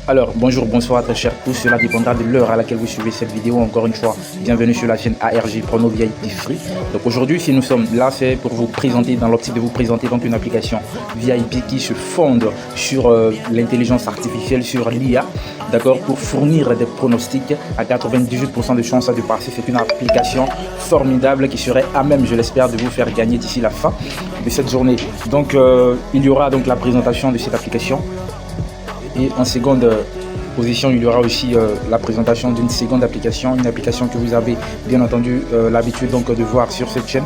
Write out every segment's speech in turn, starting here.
Alors, bonjour, bonsoir à très chers tous, cela dépendra de l'heure à laquelle vous suivez cette vidéo. Encore une fois, bienvenue sur la chaîne ARG Prono VIP Free. Donc aujourd'hui, si nous sommes là, c'est pour vous présenter, dans l'optique de vous présenter donc une application VIP qui se fonde sur l'intelligence artificielle, sur l'IA, d'accord, pour fournir des pronostics à 98% de chances de passer. C'est une application formidable qui serait à même, je l'espère, de vous faire gagner d'ici la fin de cette journée. Donc, il y aura donc la présentation de cette application. Et en seconde position, il y aura aussi la présentation d'une seconde application, une application que vous avez bien entendu l'habitude donc de voir sur cette chaîne.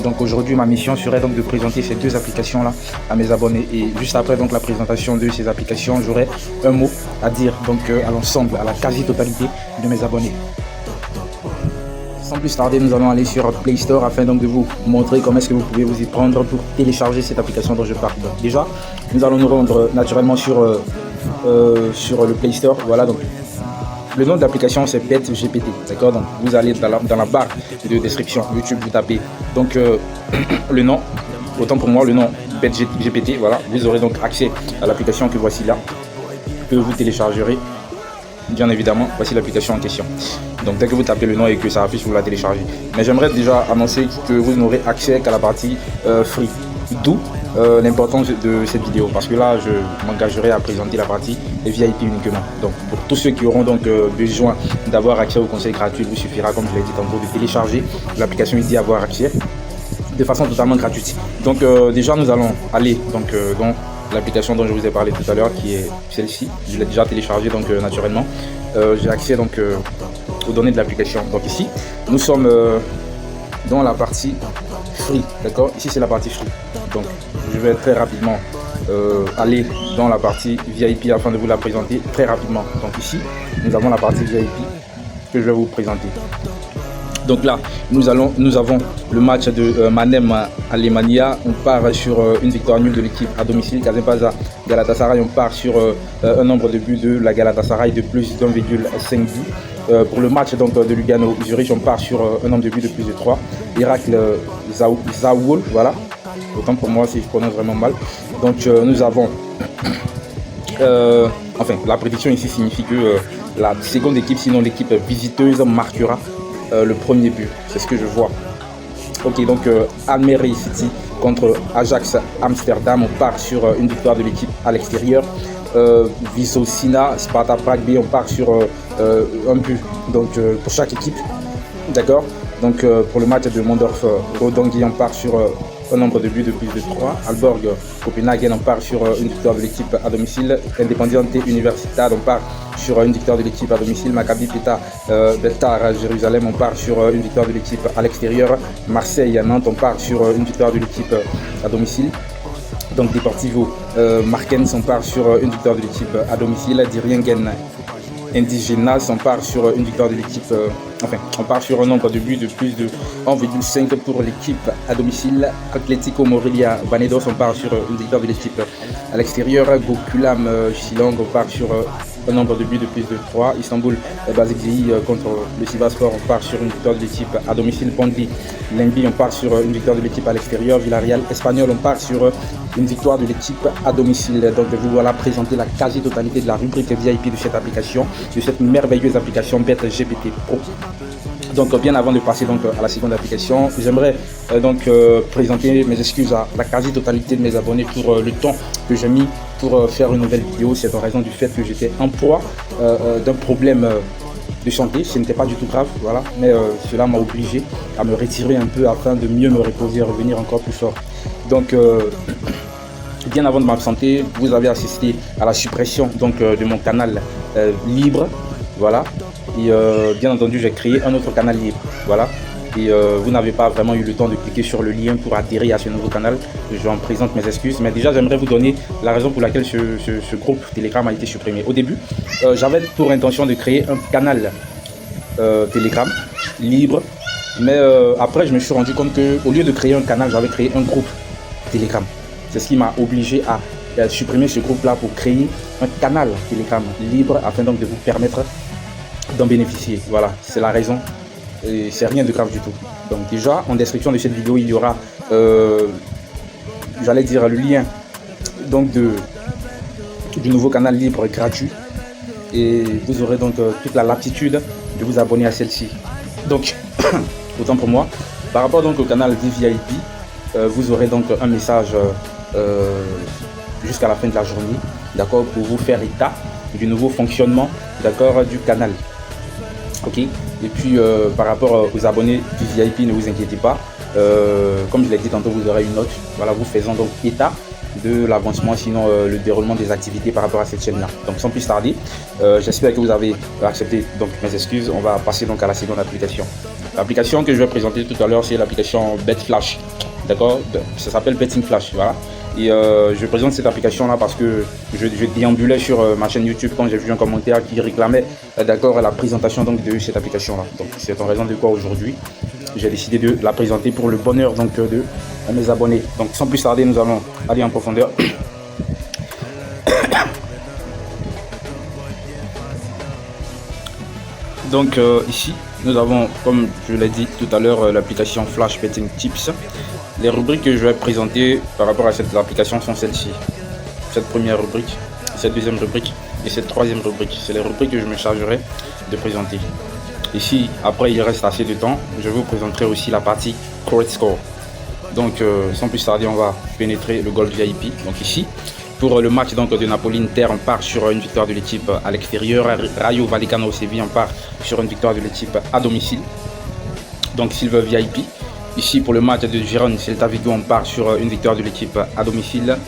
Donc aujourd'hui, ma mission serait donc de présenter ces deux applications-là à mes abonnés. Et juste après donc la présentation de ces applications, j'aurai un mot à dire donc à l'ensemble, à la quasi-totalité de mes abonnés. Sans plus tarder, nous allons aller sur Play Store afin donc de vous montrer comment est-ce que vous pouvez vous y prendre pour télécharger cette application dont je parle. Donc déjà, nous allons nous rendre naturellement sur le Play Store. Voilà, donc le nom de l'application c'est PetGPT, d'accord. Donc vous allez dans la barre de description YouTube, vous tapez donc le nom, autant pour moi le nom PetGPT. Voilà, vous aurez donc accès à l'application que voici là, que vous téléchargerez. Bien évidemment, voici l'application en question. Donc dès que vous tapez le nom et que ça affiche, vous la téléchargez. Mais j'aimerais déjà annoncer que vous n'aurez accès qu'à la partie free. D'où l'importance de cette vidéo, parce que là je m'engagerai à présenter la partie VIP uniquement. Donc pour tous ceux qui auront donc besoin d'avoir accès aux conseils gratuits, il vous suffira, comme je l'ai dit tantôt, de télécharger l'application et d'y avoir accès de façon totalement gratuite. Donc déjà nous allons aller donc dans l'application dont je vous ai parlé tout à l'heure, qui est celle-ci. Je l'ai déjà téléchargée donc naturellement. J'ai accès donc aux données de l'application. Donc ici nous sommes dans la partie free, d'accord. Ici c'est la partie free. Donc je vais très rapidement aller dans la partie VIP afin de vous la présenter très rapidement. Donc ici nous avons la partie VIP que je vais vous présenter. Donc là, nous avons le match de Manem Alemania. On part sur une victoire nulle de l'équipe à domicile. Kazempasa Galatasaray, on part sur un nombre de buts de la Galatasaray de plus d'1,5 buts. Pour le match donc, de Lugano Zurich, on part sur un nombre de buts de plus de 3. Iracle Zaoul, voilà. Autant pour moi si je prononce vraiment mal. Donc nous avons... enfin, la prédiction ici signifie que la seconde équipe, sinon l'équipe visiteuse, marquera le premier but. C'est ce que je vois. Ok, donc Almere City contre Ajax Amsterdam, on part sur une victoire de l'équipe à l'extérieur. Visocina Sparta Prague B, on part sur un but donc pour chaque équipe, d'accord. Donc pour le match de Mondorf Rodongui, on part sur un nombre de buts de plus de 3. Aalborg Copenhagen, on part sur une victoire de l'équipe à domicile. Independiente Universidad, on part sur une victoire de l'équipe à domicile. Maccabi Petah Betar Jérusalem, on part sur une victoire de l'équipe à l'extérieur. Marseille Nantes, on part sur une victoire de l'équipe à domicile. Donc Deportivo Marquennes, on part sur une victoire de l'équipe à domicile. Diriengen Indigenas, on part sur une victoire de l'équipe, enfin, on part sur un nombre de buts de plus de 1,5 pour l'équipe à domicile. Atlético Morelia Vanedos, on part sur une victoire de l'équipe à l'extérieur. Gokulam Shillong, on part sur un nombre de buts de plus de 3. Istanbul Basaksehir contre le Sivasspor, on part sur une victoire de l'équipe à domicile. Bondli Lembi, on part sur une victoire de l'équipe à l'extérieur. Villarreal Espagnol, on part sur une victoire de l'équipe à domicile. Donc je vous voilà présenter la quasi-totalité de la rubrique VIP de cette application, de cette merveilleuse application PetGPT Pro. Donc bien avant de passer donc à la seconde application, j'aimerais donc présenter mes excuses à la quasi-totalité de mes abonnés pour le temps que j'ai mis pour faire une nouvelle vidéo. C'est en raison du fait que j'étais en proie d'un problème de santé. Ce n'était pas du tout grave, voilà, mais cela m'a obligé à me retirer un peu afin de mieux me reposer et revenir encore plus fort. Donc bien avant de m'absenter, vous avez assisté à la suppression donc de mon canal libre, voilà. Et bien entendu, j'ai créé un autre canal libre, voilà. Et vous n'avez pas vraiment eu le temps de cliquer sur le lien pour adhérer à ce nouveau canal. Je en présente mes excuses, mais déjà j'aimerais vous donner la raison pour laquelle ce groupe Telegram a été supprimé. Au début, j'avais pour intention de créer un canal Telegram libre, mais après je me suis rendu compte que au lieu de créer un canal, j'avais créé un groupe Telegram. C'est ce qui m'a obligé à supprimer ce groupe-là pour créer un canal Telegram libre afin donc de vous permettre d'en bénéficier. Voilà, c'est la raison. Et c'est rien de grave du tout. Donc déjà, en description de cette vidéo, il y aura, j'allais dire, le lien donc du nouveau canal libre gratuit et vous aurez donc toute la latitude de vous abonner à celle-ci. Donc, autant pour moi. Par rapport donc au canal VVIP, vous aurez donc un message jusqu'à la fin de la journée, d'accord, pour vous faire état du nouveau fonctionnement, d'accord, du canal. Ok. Et puis par rapport aux abonnés du VIP, ne vous inquiétez pas. Comme je l'ai dit tantôt, vous aurez une note. Voilà, vous faisant donc état de l'avancement, sinon le déroulement des activités par rapport à cette chaîne là. Donc sans plus tarder, j'espère que vous avez accepté donc mes excuses. On va passer donc à la seconde application. L'application que je vais présenter tout à l'heure, c'est l'application BetFlash. D'accord, ça s'appelle Betting Flash. Voilà. Et je présente cette application là parce que je déambulais sur ma chaîne YouTube quand j'ai vu un commentaire qui réclamait d'accord la présentation donc de cette application là. Donc c'est en raison de quoi aujourd'hui j'ai décidé de la présenter pour le bonheur donc de mes abonnés. Donc sans plus tarder, nous allons aller en profondeur. Donc ici nous avons, comme je l'ai dit tout à l'heure, l'application Flash Betting Tips. Les rubriques que je vais présenter par rapport à cette application sont celles-ci. Cette première rubrique, cette deuxième rubrique et cette troisième rubrique. C'est les rubriques que je me chargerai de présenter. Ici, après il reste assez de temps, je vous présenterai aussi la partie Correct Score. Donc sans plus tarder, on va pénétrer le Gold VIP. Donc ici, pour le match donc, de Napoli-Inter, on part sur une victoire de l'équipe à l'extérieur. Rayo Vallecano-Séville, on part sur une victoire de l'équipe à domicile. Donc Silver VIP. Ici pour le match de Gérone Celta Vigo, on part sur une victoire de l'équipe à domicile.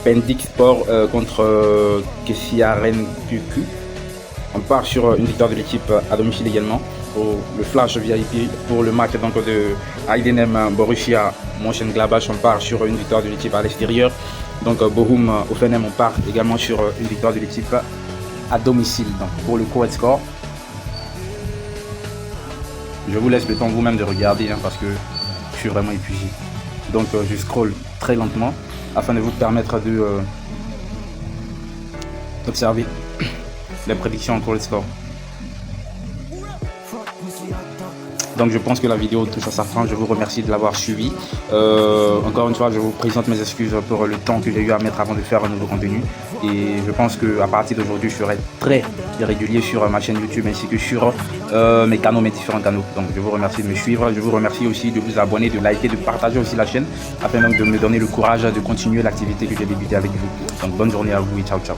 Pendik Sport contre Kessiaren Puku. On part sur une victoire de l'équipe à domicile également. Pour le Flash VIP, pour le match donc, de Heidenheim Borussia Mönchengladbach, on part sur une victoire de l'équipe à l'extérieur. Donc Bochum Hoffenheim, on part également sur une victoire de l'équipe à domicile. Donc pour le correct score, je vous laisse le temps vous-même de regarder parce que je suis vraiment épuisé. Donc je scroll très lentement afin de vous permettre d'observer les prédictions en correct score. Donc je pense que la vidéo touche à sa fin. Je vous remercie de l'avoir suivi. Encore une fois, je vous présente mes excuses pour le temps que j'ai eu à mettre avant de faire un nouveau contenu. Et je pense qu'à partir d'aujourd'hui, je serai très régulier sur ma chaîne YouTube ainsi que sur mes canaux, mes différents canaux. Donc je vous remercie de me suivre. Je vous remercie aussi de vous abonner, de liker, de partager aussi la chaîne afin donc de me donner le courage de continuer l'activité que j'ai débutée avec vous. Donc bonne journée à vous et ciao ciao.